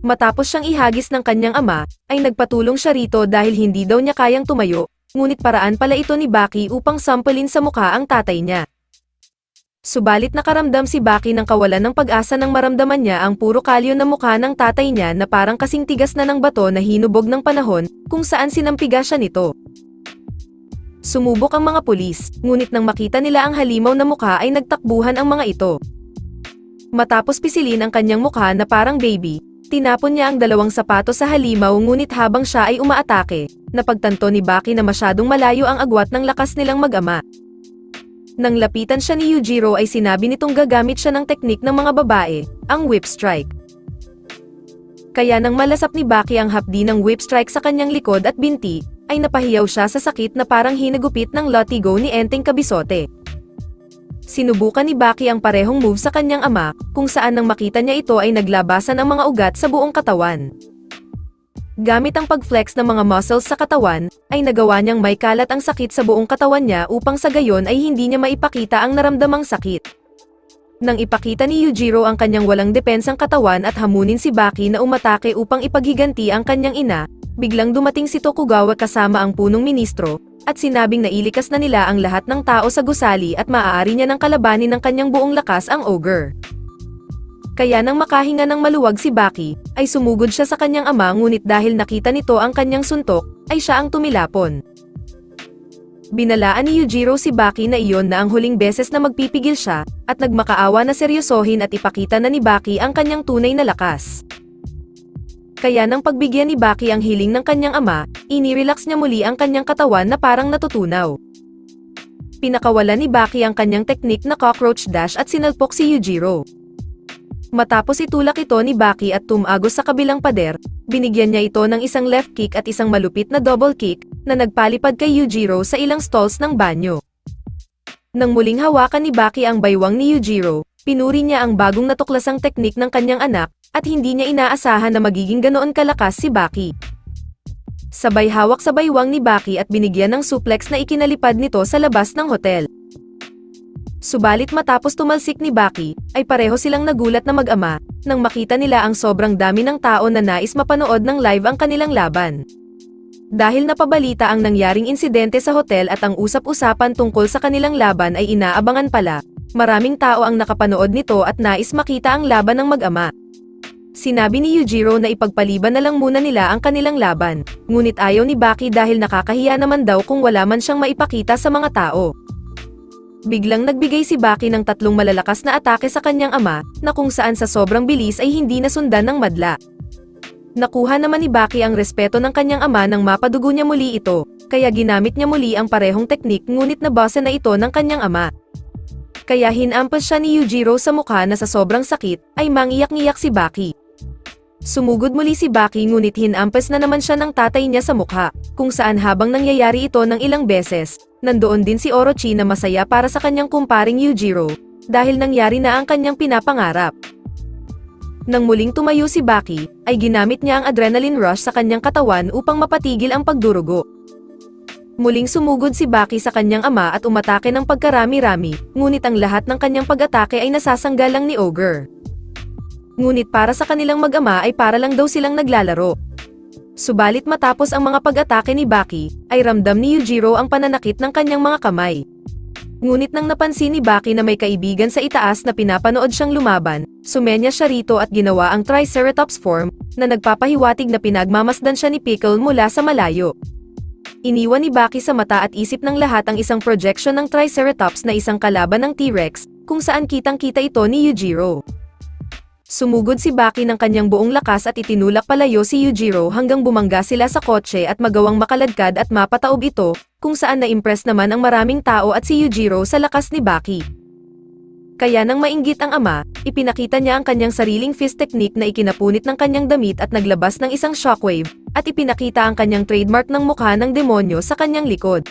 Matapos siyang ihagis ng kanyang ama, ay nagpatulong siya rito dahil hindi daw niya kayang tumayo, ngunit paraan pala ito ni Baki upang sampalin sa mukha ang tatay niya. Subalit nakaramdam si Baki ng kawalan ng pag-asa nang maramdaman niya ang puro kalyo na mukha ng tatay niya na parang kasing tigas na ng bato na hinubog ng panahon, kung saan sinampiga siya nito. Sumubok ang mga pulis, ngunit nang makita nila ang halimaw na mukha ay nagtakbuhan ang mga ito. Matapos pisilin ang kanyang mukha na parang baby, tinapon niya ang dalawang sapatos sa halimaw ngunit habang siya ay umaatake, napagtanto ni Baki na masyadong malayo ang agwat ng lakas nilang mag-ama. Nang lapitan siya ni Yujiro ay sinabi nitong gagamit siya ng teknik ng mga babae, ang whip strike. Kaya nang malasap ni Baki ang hapdi ng whip strike sa kanyang likod at binti, ay napahiyaw siya sa sakit na parang hinagupit ng latigo ni Enteng Kabisote. Sinubukan ni Baki ang parehong move sa kanyang ama, kung saan nang makita niya ito ay naglabasan ang mga ugat sa buong katawan. Gamit ang pag-flex ng mga muscles sa katawan, ay nagawa niyang may kalat ang sakit sa buong katawan niya upang sa gayon ay hindi niya maipakita ang naramdamang sakit. Nang ipakita ni Yujiro ang kanyang walang depensang katawan at hamunin si Baki na umatake upang ipaghiganti ang kanyang ina, biglang dumating si Tokugawa kasama ang punong ministro, at sinabing nailikas na nila ang lahat ng tao sa gusali at maaari niya nang kalabanin ng kanyang buong lakas ang ogre. Kaya nang makahinga ng maluwag si Baki, ay sumugod siya sa kanyang ama ngunit dahil nakita nito ang kanyang suntok, ay siya ang tumilapon. Binalaan ni Yujiro si Baki na iyon na ang huling beses na magpipigil siya, at nagmakaawa na seryosohin at ipakita na ni Baki ang kanyang tunay na lakas. Kaya nang pagbigyan ni Baki ang hiling ng kanyang ama, inirelax niya muli ang kanyang katawan na parang natutunaw. Pinakawalan ni Baki ang kanyang teknik na cockroach dash at sinalpok si Yujiro. Matapos itulak ito ni Baki at tumagos sa kabilang pader, binigyan niya ito ng isang left kick at isang malupit na double kick, na nagpalipad kay Yujiro sa ilang stalls ng banyo. Nang muling hawakan ni Baki ang baywang ni Yujiro, pinuri niya ang bagong natuklasang teknik ng kanyang anak, at hindi niya inaasahan na magiging ganoon kalakas si Baki. Sabay hawak sa baywang ni Baki at binigyan ng suplex na ikinalipad nito sa labas ng hotel. Subalit matapos tumalsik ni Baki, ay pareho silang nagulat na mag-ama, nang makita nila ang sobrang dami ng tao na nais mapanood ng live ang kanilang laban. Dahil napabalita ang nangyaring insidente sa hotel at ang usap-usapan tungkol sa kanilang laban ay inaabangan pala, maraming tao ang nakapanood nito at nais makita ang laban ng mag-ama. Sinabi ni Yujiro na ipagpaliban na lang muna nila ang kanilang laban, ngunit ayaw ni Baki dahil nakakahiya naman daw kung wala man siyang maipakita sa mga tao. Biglang nagbigay si Baki ng 3 malalakas na atake sa kanyang ama, na kung saan sa sobrang bilis ay hindi nasundan ng madla. Nakuha naman ni Baki ang respeto ng kanyang ama nang mapadugo niya muli ito, kaya ginamit niya muli ang parehong teknik ngunit nabasa na ito ng kanyang ama. Kaya hinampas siya ni Yujiro sa mukha na sa sobrang sakit, ay mangiyak-ngiyak si Baki. Sumugod muli si Baki ngunit hinampas na naman siya ng tatay niya sa mukha, kung saan habang nangyayari ito ng ilang beses, nandoon din si Orochi na masaya para sa kanyang kumparing Yujiro, dahil nangyari na ang kanyang pinapangarap. Nang muling tumayo si Baki, ay ginamit niya ang adrenaline rush sa kanyang katawan upang mapatigil ang pagdurugo. Muling sumugod si Baki sa kanyang ama at umatake ng pagkarami-rami, ngunit ang lahat ng kanyang pag-atake ay nasasanggal lang ni Ogre. Ngunit para sa kanilang mag-ama ay para lang daw silang naglalaro. Subalit matapos ang mga pag-atake ni Baki, ay ramdam ni Yujiro ang pananakit ng kanyang mga kamay. Ngunit nang napansin ni Baki na may kaibigan sa itaas na pinapanood siyang lumaban, sumenya siya rito at ginawa ang Triceratops form, na nagpapahiwatig na pinagmamasdan siya ni Pickle mula sa malayo. Iniwan ni Baki sa mata at isip ng lahat ang isang projection ng Triceratops na isang kalaban ng T-Rex, kung saan kitang-kita ito ni Yujiro. Sumugod si Baki ng kanyang buong lakas at itinulak palayo si Yujiro hanggang bumangga sila sa kotse at magawang makaladkad at mapataob ito, kung saan na-impress naman ang maraming tao at si Yujiro sa lakas ni Baki. Kaya nang mainggit ang ama, ipinakita niya ang kanyang sariling fist technique na ikinapunit ng kanyang damit at naglabas ng isang shockwave, at ipinakita ang kanyang trademark ng mukha ng demonyo sa kanyang likod.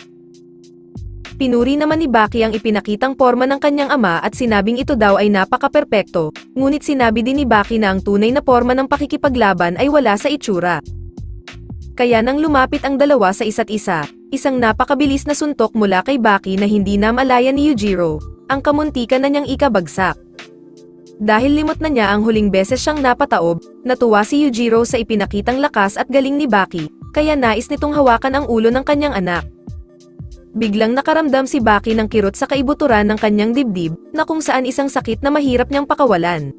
Pinuri naman ni Baki ang ipinakitang porma ng kanyang ama at sinabing ito daw ay napaka-perpekto, ngunit sinabi din ni Baki na ang tunay na porma ng pakikipaglaban ay wala sa itsura. Kaya nang lumapit ang dalawa sa isa't isa, isang napakabilis na suntok mula kay Baki na hindi namalayan ni Yujiro, ang kamuntikan na niyang ikabagsak. Dahil limot na niya ang huling beses siyang napataob, natuwa si Yujiro sa ipinakitang lakas at galing ni Baki, kaya nais nitong hawakan ang ulo ng kanyang anak. Biglang nakaramdam si Baki ng kirot sa kaibuturan ng kanyang dibdib, na kung saan isang sakit na mahirap niyang pakawalan.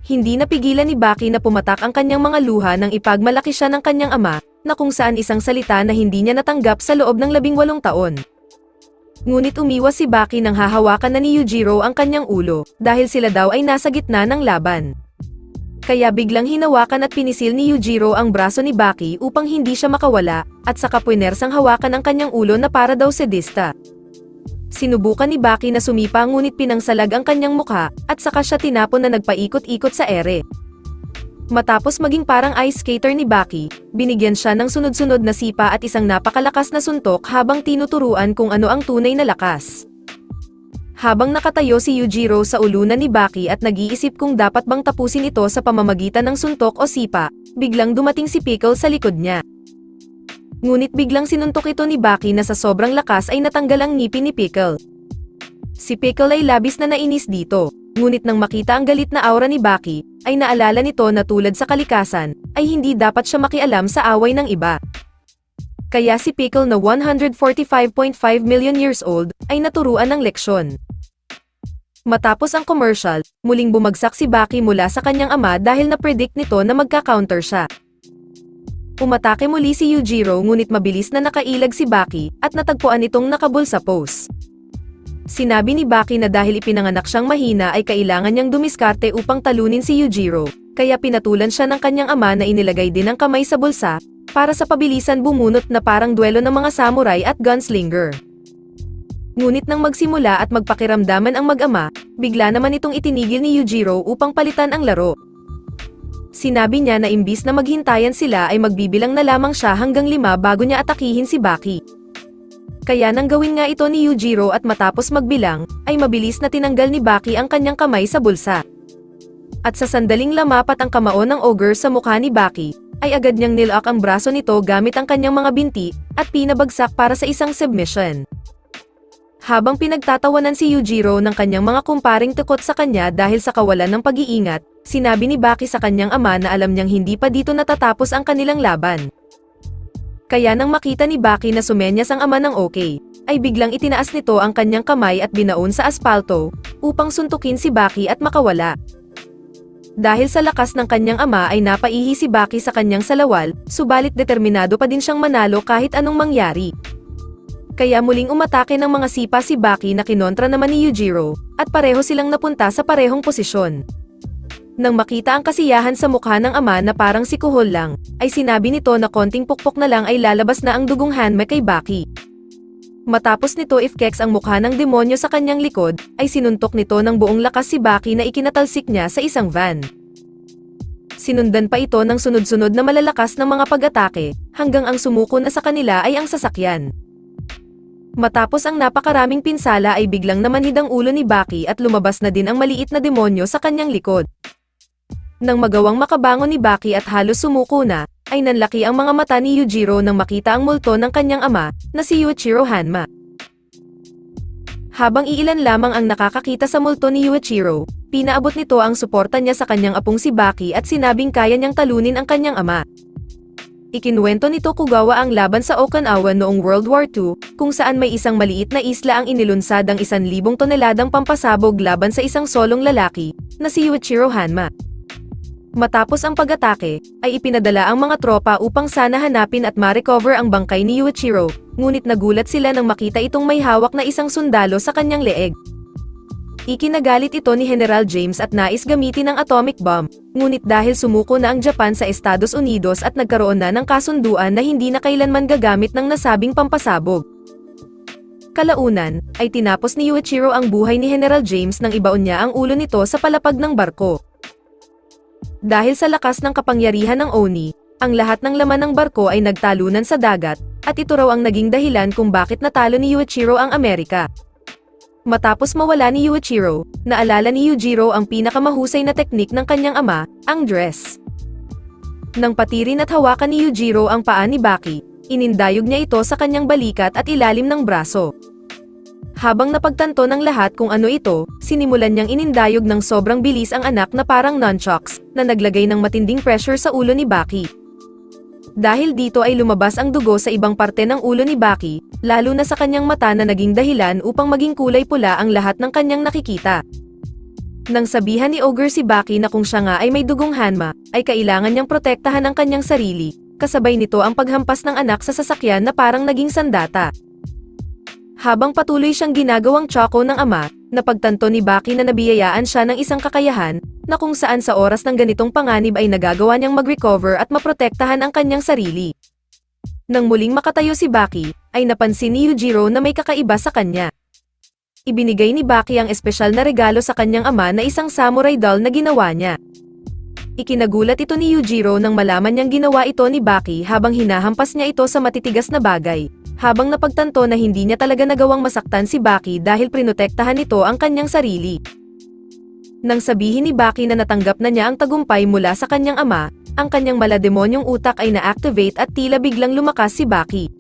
Hindi napigilan ni Baki na pumatak ang kanyang mga luha nang ipagmalaki siya ng kanyang ama, na kung saan isang salita na hindi niya natanggap sa loob ng 18 taon. Ngunit umiwas si Baki nang hahawakan na ni Yujiro ang kanyang ulo, dahil sila daw ay nasa gitna ng laban. Kaya biglang hinawakan at pinisil ni Yujiro ang braso ni Baki upang hindi siya makawala, at saka puinersang hawakan ang kanyang ulo na para daw sadista. Sinubukan ni Baki na sumipa ngunit pinangsalag ang kanyang mukha, at saka siya tinapon na nagpaikot-ikot sa ere. Matapos maging parang ice skater ni Baki, binigyan siya ng sunod-sunod na sipa at isang napakalakas na suntok habang tinuturuan kung ano ang tunay na lakas. Habang nakatayo si Yujiro sa ulunan ni Baki at nag-iisip kung dapat bang tapusin ito sa pamamagitan ng suntok o sipa, biglang dumating si Pickle sa likod niya. Ngunit biglang sinuntok ito ni Baki na sa sobrang lakas ay natanggal ang ngipin ni Pickle. Si Pickle ay labis na nainis dito, ngunit nang makita ang galit na aura ni Baki, ay naalala nito na tulad sa kalikasan, ay hindi dapat siya makialam sa away ng iba. Kaya si Pickle na 145.5 million years old, ay naturuan ng leksyon. Matapos ang commercial, muling bumagsak si Baki mula sa kanyang ama dahil na-predict nito na magka-counter siya. Umatake muli si Yujiro ngunit mabilis na nakailag si Baki, at natagpuan itong nakabul sa post. Sinabi ni Baki na dahil ipinanganak siyang mahina ay kailangan niyang dumiskarte upang talunin si Yujiro, kaya pinatulan siya ng kanyang ama na inilagay din ang kamay sa bulsa, para sa pabilisan bumunot na parang duelo ng mga samurai at gunslinger. Ngunit nang magsimula at magpakiramdaman ang mag-ama, bigla naman itong itinigil ni Yujiro upang palitan ang laro. Sinabi niya na imbis na maghintayan sila ay magbibilang na lamang siya hanggang 5 bago niya atakihin si Baki. Kaya nang gawin nga ito ni Yujiro at matapos magbilang, ay mabilis na tinanggal ni Baki ang kanyang kamay sa bulsa. At sa sandaling lamapat ang kamao ng ogre sa mukha ni Baki, ay agad niyang nilock ang braso nito gamit ang kanyang mga binti, at pinabagsak para sa isang submission. Habang pinagtatawanan si Yujiro ng kanyang mga kumparing tukot sa kanya dahil sa kawalan ng pag-iingat, sinabi ni Baki sa kanyang ama na alam niyang hindi pa dito natatapos ang kanilang laban. Kaya nang makita ni Baki na sumenyas ang ama ng okay, ay biglang itinaas nito ang kanyang kamay at binaon sa aspalto, upang suntukin si Baki at makawala. Dahil sa lakas ng kanyang ama ay napaihi si Baki sa kanyang salawal, subalit determinado pa din siyang manalo kahit anong mangyari. Kaya muling umatake ng mga sipa si Baki na kinontra naman ni Yujiro, at pareho silang napunta sa parehong posisyon. Nang makita ang kasiyahan sa mukha ng ama na parang si Kuhol lang, ay sinabi nito na konting pukpok na lang ay lalabas na ang dugong hanme kay Baki. Matapos nito ifkex ang mukha ng demonyo sa kanyang likod, ay sinuntok nito ng buong lakas si Baki na ikinatalsik niya sa isang van. Sinundan pa ito ng sunod-sunod na malalakas ng mga pag-atake, hanggang ang sumuko na sa kanila ay ang sasakyan. Matapos ang napakaraming pinsala ay biglang namanhid ang ulo ni Baki at lumabas na din ang maliit na demonyo sa kanyang likod. Nang magawang makabangon ni Baki at halos sumuko na, ay nanlaki ang mga mata ni Yujiro nang makita ang multo ng kanyang ama, na si Yuichiro Hanma. Habang iilan lamang ang nakakakita sa multo ni Yuichiro, pinaabot nito ang suporta niya sa kanyang apong si Baki at sinabing kaya niyang talunin ang kanyang ama. Ikinuwento nito Kugawa ang laban sa Okinawa noong World War II, kung saan may isang maliit na isla ang inilunsad ang 1,000 toneladang pampasabog laban sa isang solong lalaki, na si Yuichiro Hanma. Matapos ang pag-atake, ay ipinadala ang mga tropa upang sana hanapin at ma-recover ang bangkay ni Yuichiro, ngunit nagulat sila nang makita itong may hawak na isang sundalo sa kanyang leeg. Ikinagalit ito ni General James at nais gamitin ang atomic bomb, ngunit dahil sumuko na ang Japan sa Estados Unidos at nagkaroon na ng kasunduan na hindi na kailanman gagamit ng nasabing pampasabog. Kalaunan, ay tinapos ni Yuichiro ang buhay ni General James nang ibaon niya ang ulo nito sa palapag ng barko. Dahil sa lakas ng kapangyarihan ng Oni, ang lahat ng laman ng barko ay nagtalunan sa dagat, at ito raw ang naging dahilan kung bakit natalo ni Yuichiro ang Amerika. Matapos mawala ni Yuichiro, naalala ni Yujiro ang pinakamahusay na teknik ng kanyang ama, ang dress. Nang patirin at hawakan ni Yujiro ang paa ni Baki, inindayog niya ito sa kanyang balikat at ilalim ng braso. Habang napagtanto ng lahat kung ano ito, sinimulan niyang inindayog ng sobrang bilis ang anak na parang nunchucks, na naglagay ng matinding pressure sa ulo ni Baki. Dahil dito ay lumabas ang dugo sa ibang parte ng ulo ni Baki, lalo na sa kanyang mata na naging dahilan upang maging kulay pula ang lahat ng kanyang nakikita. Nang sabihan ni Ogre si Baki na kung siya nga ay may dugong Hanma, ay kailangan niyang protektahan ang kanyang sarili, kasabay nito ang paghampas ng anak sa sasakyan na parang naging sandata. Habang patuloy siyang ginagawang tsako ng ama, napagtanto ni Baki na nabiyayaan siya ng isang kakayahan, na kung saan sa oras ng ganitong panganib ay nagagawa niyang mag-recover at maprotektahan ang kanyang sarili. Nang muling makatayo si Baki, ay napansin ni Yujiro na may kakaiba sa kanya. Ibinigay ni Baki ang espesyal na regalo sa kanyang ama na isang samurai doll na ginawa niya. Ikinagulat ito ni Yujiro nang malaman niyang ginawa ito ni Baki habang hinahampas niya ito sa matitigas na bagay. Habang napagtanto na hindi niya talaga nagawang masaktan si Baki dahil prinotektahan nito ang kanyang sarili. Nang sabihin ni Baki na natanggap na niya ang tagumpay mula sa kanyang ama, ang kanyang malademonyong utak ay na-activate at tila biglang lumakas si Baki.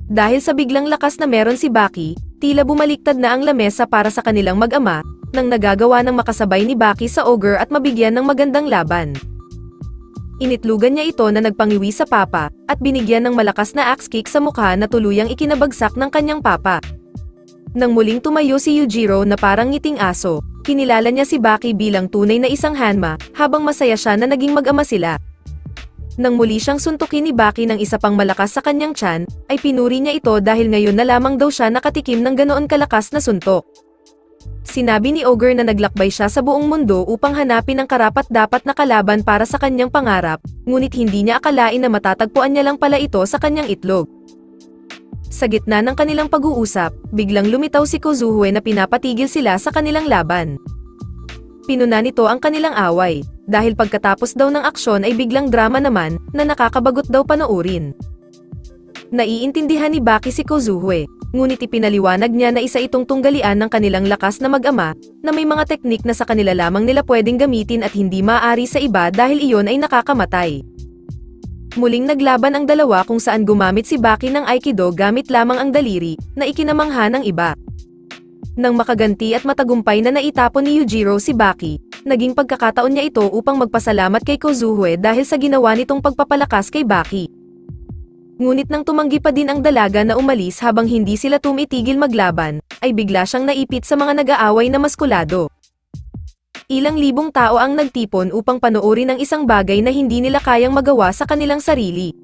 Dahil sa biglang lakas na meron si Baki, tila bumaliktad na ang lamesa para sa kanilang mag-ama, nang nagagawa ng makasabay ni Baki sa Ogre at mabigyan ng magandang laban. Initlugan niya ito na nagpangiwi sa papa, at binigyan ng malakas na axe kick sa mukha na tuluyang ikinabagsak ng kanyang papa. Nang muling tumayo si Yujiro na parang ngiting aso, kinilala niya si Baki bilang tunay na isang Hanma, habang masaya siya na naging mag-ama sila. Nang muli siyang suntukin ni Baki ng isa pang malakas sa kanyang tiyan, ay pinuri niya ito dahil ngayon na lamang daw siya nakatikim ng ganoon kalakas na suntok. Sinabi ni Ogre na naglakbay siya sa buong mundo upang hanapin ang karapat-dapat na kalaban para sa kanyang pangarap, ngunit hindi niya akalain na matatagpuan niya lang pala ito sa kanyang itlog. Sa gitna ng kanilang pag-uusap, biglang lumitaw si Kozuhue na pinapatigil sila sa kanilang laban. Pinuna nito ang kanilang away, dahil pagkatapos daw ng aksyon ay biglang drama naman, na nakakabagot daw panoorin. Naiintindihan ni Baki si Kozuhue, ngunit ipinaliwanag niya na isa itong tunggalian ng kanilang lakas na mag-ama, na may mga teknik na sa kanila lamang nila pwedeng gamitin at hindi maaari sa iba dahil iyon ay nakakamatay. Muling naglaban ang dalawa kung saan gumamit si Baki ng Aikido gamit lamang ang daliri, na ikinamangha ng iba. Nang makaganti at matagumpay na naitapon ni Yujiro si Baki, naging pagkakataon niya ito upang magpasalamat kay Kozuhue dahil sa ginawa nitong pagpapalakas kay Baki. Ngunit nang tumanggi pa din ang dalaga na umalis habang hindi sila tumitigil maglaban, ay bigla siyang naipit sa mga nag-aaway na maskulado. Ilang libong tao ang nagtipon upang panoorin ang isang bagay na hindi nila kayang magawa sa kanilang sarili.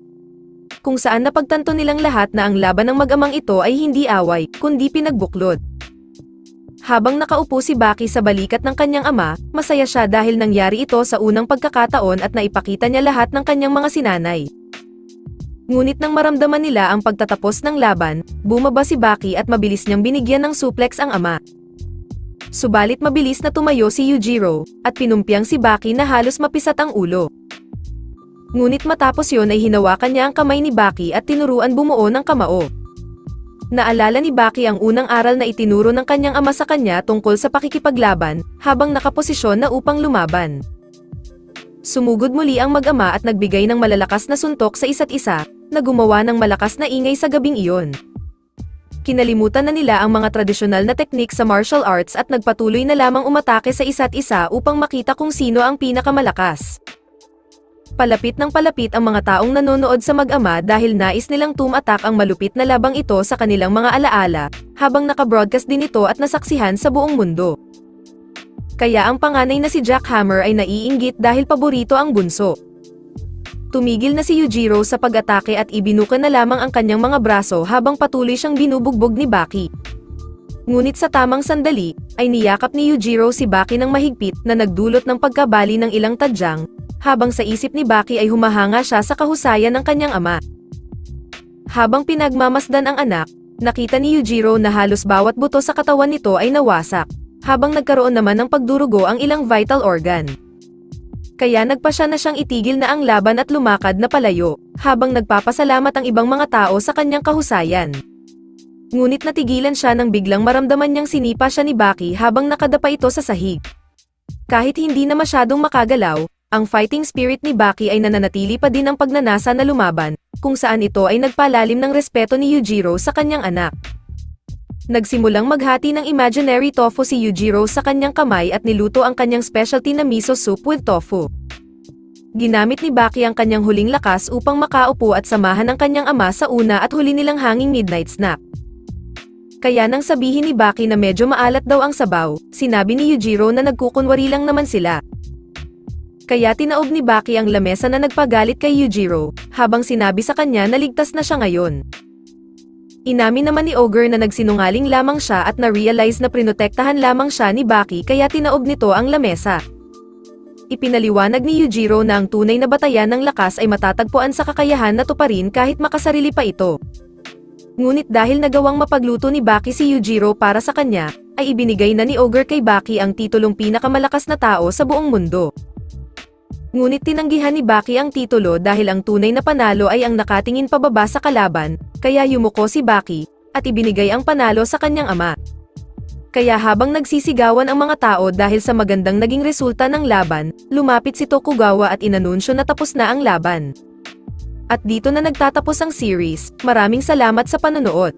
Kung saan napagtanto nilang lahat na ang laban ng mag-amang ito ay hindi away, kundi pinagbuklod. Habang nakaupo si Baki sa balikat ng kanyang ama, masaya siya dahil nangyari ito sa unang pagkakataon at naipakita niya lahat ng kanyang mga sinanay. Ngunit nang maramdaman nila ang pagtatapos ng laban, bumaba si Baki at mabilis niyang binigyan ng suplex ang ama. Subalit mabilis na tumayo si Yujiro, at pinumpyang si Baki na halos mapisat ang ulo. Ngunit matapos yon ay hinawakan niya ang kamay ni Baki at tinuruan bumuo ng kamao. Naalala ni Baki ang unang aral na itinuro ng kanyang ama sa kanya tungkol sa pakikipaglaban, habang nakaposisyon na upang lumaban. Sumugod muli ang mag-ama at nagbigay ng malalakas na suntok sa isa't isa, na gumawa ng malakas na ingay sa gabing iyon. Kinalimutan na nila ang mga tradisyonal na teknik sa martial arts at nagpatuloy na lamang umatake sa isa't isa upang makita kung sino ang pinakamalakas. Palapit ng palapit ang mga taong nanonood sa mag-ama dahil nais nilang tumatak ang malupit na labang ito sa kanilang mga alaala, habang naka-broadcast din ito at nasaksihan sa buong mundo. Kaya ang panganay na si Jack Hammer ay naiinggit dahil paborito ang bunso. Tumigil na si Yujiro sa pag-atake at ibinuka na lamang ang kanyang mga braso habang patuloy siyang binubugbog ni Baki. Ngunit sa tamang sandali, ay niyakap ni Yujiro si Baki ng mahigpit na nagdulot ng pagkabali ng ilang tadyang, habang sa isip ni Baki ay humahanga siya sa kahusayan ng kanyang ama. Habang pinagmamasdan ang anak, nakita ni Yujiro na halos bawat buto sa katawan nito ay nawasak, habang nagkaroon naman ng pagdurugo ang ilang vital organ. Kaya nagpasya na siyang itigil na ang laban at lumakad na palayo, habang nagpapasalamat ang ibang mga tao sa kanyang kahusayan. Ngunit natigilan siya nang biglang maramdaman niyang sinipa siya ni Baki habang nakadapa ito sa sahig. Kahit hindi na masyadong makagalaw, ang fighting spirit ni Baki ay nananatili pa din ang pagnanasa na lumaban, kung saan ito ay nagpalalim ng respeto ni Yujiro sa kanyang anak. Nagsimulang maghati ng imaginary tofu si Yujiro sa kanyang kamay at niluto ang kanyang specialty na miso soup with tofu. Ginamit ni Baki ang kanyang huling lakas upang makaupo at samahan ang kanyang ama sa una at huli nilang hanging midnight snack. Kaya nang sabihin ni Baki na medyo maalat daw ang sabaw, sinabi ni Yujiro na nagkukunwari lang naman sila. Kaya tinaob ni Baki ang lamesa na nagpagalit kay Yujiro, habang sinabi sa kanya na ligtas na siya ngayon. Inamin naman ni Ogre na nagsinungaling lamang siya at na-realize na prinotektahan lamang siya ni Baki kaya tinaob nito ang lamesa. Ipinaliwanag ni Yujiro na ang tunay na batayan ng lakas ay matatagpuan sa kakayahan na tuparin kahit makasarili pa ito. Ngunit dahil nagawang mapagluto ni Baki si Yujiro para sa kanya, ay ibinigay na ni Ogre kay Baki ang titulong pinakamalakas na tao sa buong mundo. Ngunit tinanggihan ni Baki ang titulo dahil ang tunay na panalo ay ang nakatingin pababa sa kalaban, kaya yumuko si Baki, at ibinigay ang panalo sa kanyang ama. Kaya habang nagsisigawan ang mga tao dahil sa magandang naging resulta ng laban, lumapit si Tokugawa at inanunsyo na tapos na ang laban. At dito na nagtatapos ang series, maraming salamat sa panonood.